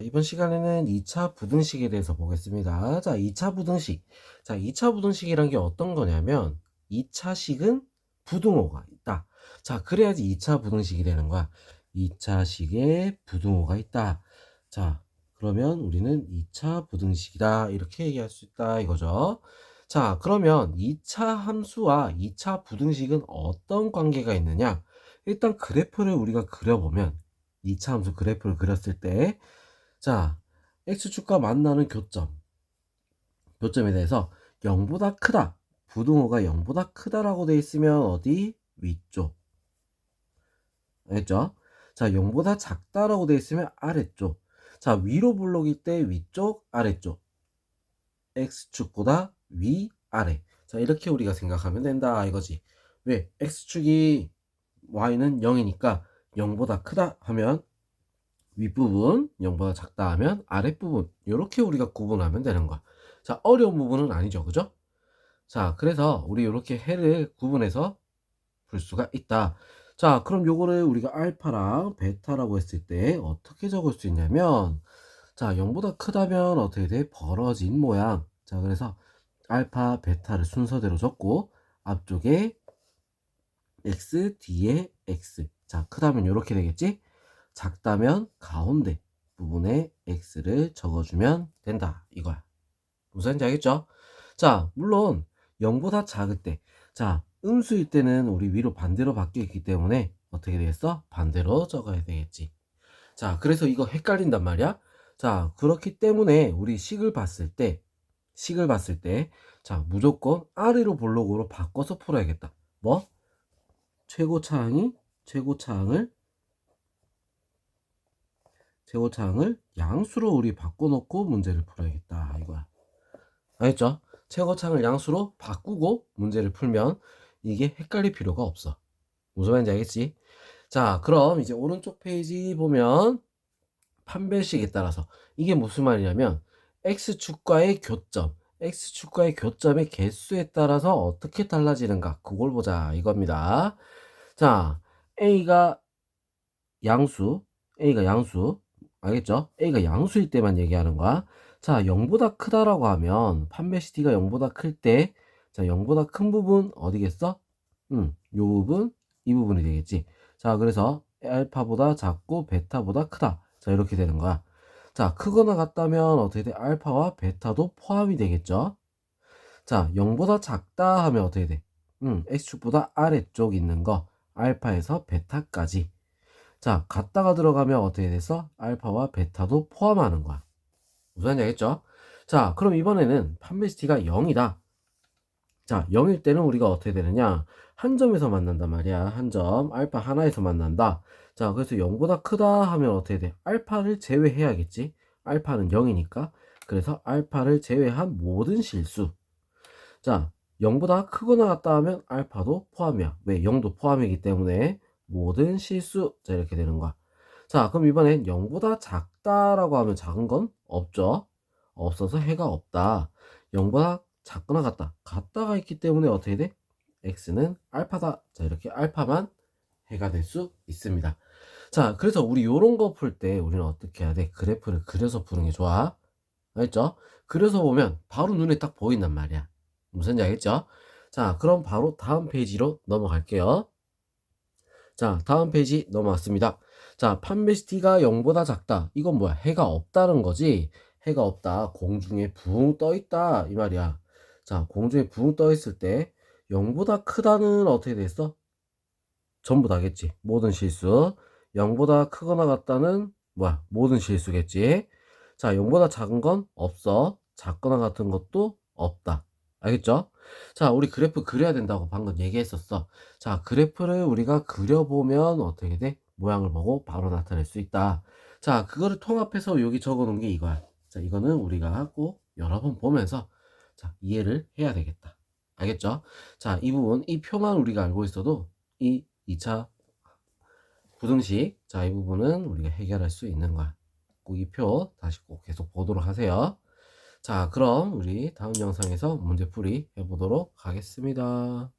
이번 시간에는 2차 부등식에 대해서 보겠습니다. 자, 2차 부등식. 자, 2차 부등식이란 게 어떤 거냐면 2차 식은 부등호가 있다. 자, 그래야지 2차 부등식이 되는 거야. 2차 식에 부등호가 있다. 자, 그러면 우리는 2차 부등식이다. 이렇게 얘기할 수 있다 이거죠. 자, 그러면 2차 함수와 2차 부등식은 어떤 관계가 있느냐? 일단 그래프를 우리가 그려보면 2차 함수 그래프를 그렸을 때 자, x축과 만나는 교점에 대해서 0보다 크다. 부등호가 0보다 크다라고 돼 있으면 어디? 위쪽. 알겠죠? 자, 0보다 작다라고 돼 있으면 아래쪽. 자, 위로 블록일 때 위쪽, 아래쪽. x축보다 위, 아래. 자, 이렇게 우리가 생각하면 된다 이거지. 왜? x축이 y는 0이니까 0보다 크다 하면 윗부분 0보다 작다 하면 아랫부분 이렇게 우리가 구분하면 되는 거야. 자, 어려운 부분은 아니죠, 그죠? 자, 그래서 우리 이렇게 해를 구분해서 풀 수가 있다. 자, 그럼 요거를 우리가 알파랑 베타라고 했을 때 어떻게 적을 수 있냐면, 자, 0보다 크다면 어떻게 돼? 벌어진 모양. 자, 그래서 알파 베타를 순서대로 적고 앞쪽에 x 뒤에 x. 자, 크다면 이렇게 되겠지? 작다면 가운데 부분에 x를 적어주면 된다 이거야. 무슨 말인지 알겠죠? 자, 물론 0보다 작을 때, 자, 음수일 때는 우리 위로 반대로 바뀌어 있기 때문에 어떻게 되겠어? 반대로 적어야 되겠지. 자, 그래서 이거 헷갈린단 말이야. 자, 그렇기 때문에 우리 식을 봤을 때 자, 무조건 아래로 볼록으로 바꿔서 풀어야겠다. 뭐? 최고차항을 양수로 우리 바꿔놓고 문제를 풀어야겠다 이거야. 알겠죠? 최고차항을 양수로 바꾸고 문제를 풀면 이게 헷갈릴 필요가 없어. 무슨 말인지 알겠지? 자, 그럼 이제 오른쪽 페이지 보면 판별식에 따라서 이게 무슨 말이냐면 x축과의 교점의 개수에 따라서 어떻게 달라지는가 그걸 보자 이겁니다. 자, a가 양수 알겠죠? a가 양수일 때만 얘기하는 거야. 자, 0보다 크다라고 하면 판매시 t가 0보다 클 때, 자, 0보다 큰 부분 어디겠어? 요 부분, 이 부분이 되겠지. 자, 그래서 알파보다 작고 베타보다 크다. 자, 이렇게 되는 거야. 자, 크거나 같다면 어떻게 돼? 알파와 베타도 포함이 되겠죠. 자, 0보다 작다 하면 어떻게 돼? x축보다 아래쪽 있는 거 알파에서 베타까지. 자, 같다가 들어가면 어떻게 돼서 알파와 베타도 포함하는 거야. 무슨 말인지 알겠죠? 자, 그럼 이번에는 판매시티가 0이다. 자, 0일 때는 우리가 어떻게 되느냐? 한 점에서 만난단 말이야. 한 점, 알파 하나에서 만난다. 자, 그래서 0보다 크다 하면 어떻게 돼? 알파를 제외해야겠지? 알파는 0이니까. 그래서 알파를 제외한 모든 실수. 자, 0보다 크거나 같다 하면 알파도 포함이야. 왜? 0도 포함이기 때문에 모든 실수. 자, 이렇게 되는 거야. 자, 그럼 이번엔 0보다 작다라고 하면 작은 건 없죠. 없어서 해가 없다. 0보다 작거나 같다가 있기 때문에 어떻게 돼? x는 알파다. 자, 이렇게 알파만 해가 될 수 있습니다. 자, 그래서 우리 요런 거 풀 때 우리는 어떻게 해야 돼? 그래프를 그려서 푸는 게 좋아. 알겠죠? 그려서 보면 바로 눈에 딱 보인단 말이야. 무슨지 알겠죠? 자, 그럼 바로 다음 페이지로 넘어갈게요. 자, 다음 페이지 넘어왔습니다. 자, 판매시티가 0보다 작다. 이건 뭐야? 해가 없다는 거지. 해가 없다. 공중에 붕 떠 있다. 이 말이야. 자, 공중에 붕 떠 있을 때 0보다 크다는 어떻게 됐어? 전부 다겠지. 모든 실수. 0보다 크거나 같다는 뭐야? 모든 실수겠지. 자, 0보다 작은 건 없어. 작거나 같은 것도 없다. 알겠죠? 자, 우리 그래프 그려야 된다고 방금 얘기했었어. 자, 그래프를 우리가 그려보면 어떻게 돼? 모양을 보고 바로 나타낼 수 있다. 자, 그거를 통합해서 여기 적어 놓은 게 이거야. 자, 이거는 우리가 꼭 여러 번 보면서 자, 이해를 해야 되겠다. 알겠죠? 자, 이 부분, 이 표만 우리가 알고 있어도 이 2차 부등식, 자, 이 부분은 우리가 해결할 수 있는 거야. 꼭 이 표 다시 꼭 계속 보도록 하세요. 자, 그럼 우리 다음 영상에서 문제풀이 해보도록 하겠습니다.